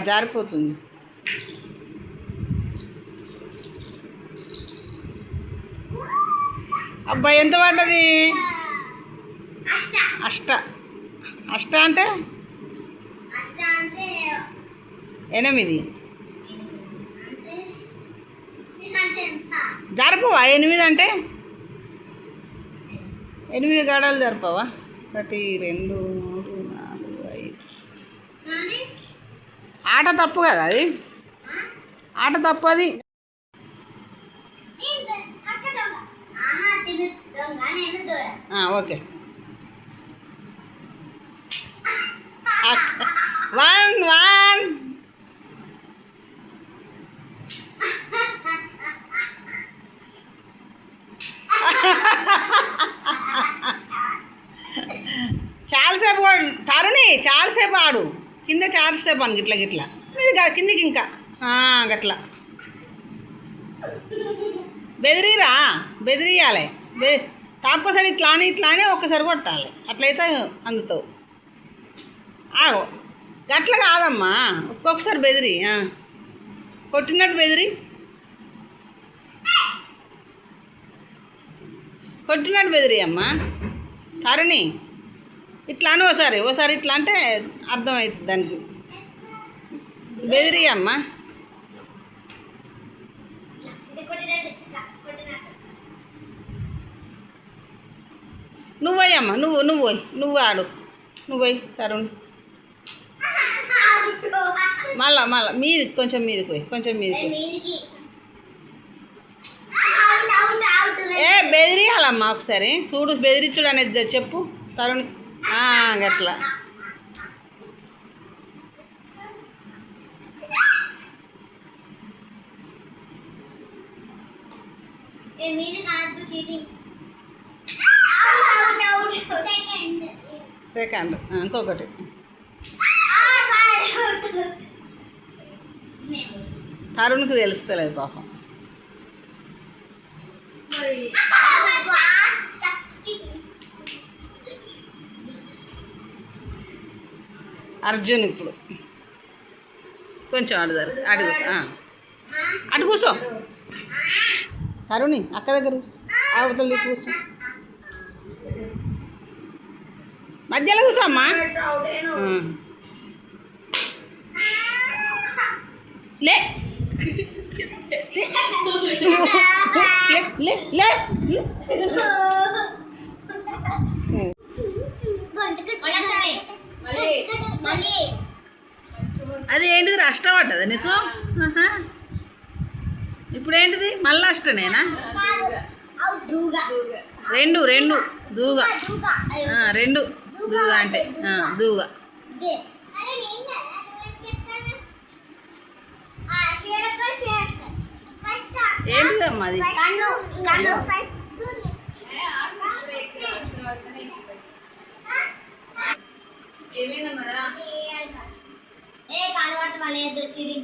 జారిపోతుంది. అబ్బాయి ఎంత పడ్డది? అష్ట. అష్ట అంటే 8. జరపవా 8 అంటే? 8 గడలు జరపవా? 1 2 3 4 5. ఆట తప్పు కదా అది, ఆట తప్పు అది. ఓకే. 1 చాలాసేపు తరుణి, చాలాసేపు ఆడు. కింద చాలాసేపు అని గిట్ల గిట్ల ఇది కాదు, కిందికి ఇంకా గట్ల బెదిరిరా, బెదిరియాలి. తప్పసరి ఇట్లానే ఒక్కసారి కొట్టాలి, అట్లయితే అందుతావు. ఆగో గట్ల కాదమ్మా, ఒక్కొక్కసారి బెదిరి, కొట్టినట్టు బెదిరి, కొట్టినట్టు బెదిరి అమ్మా. తరుణి ఇట్లానే ఓసారి ఇట్లా అంటే అర్థమవుతుంది దానికి. బెదిరి అమ్మా. నువ్వయ్యమ్మా, నువ్వు ఆడు, నువ్వయ్యి తరుణ్. మళ్ళా మీది కొంచెం మీదికి పోయి, కొంచెం మీదికి. బెదిరియాలమ్మా ఒకసారి చూడు, బెదిరించుడు అనేది చెప్పు తరుణ్. గట్లా సెకండ్. ఇంకొకటి తరుణ్కి తెలుస్తలేదు పాపం. అర్జున్ ఇప్పుడు కొంచెం అటు కూర్చో తరుణి, అక్క దగ్గర అవతల కూర్చో, మధ్యలో కూర్చో అమ్మా. లే లే లే. అది ఏంటిది? అష్ట పడ్డదా నీకు? ఇప్పుడు ఏంటిది? మళ్ళీ అష్టనేనా? 2 దూగా. 2 దూగా అంటే దూగా. ఏంటిదమ్మా అది? ఏ కనబడతలేదు చిడి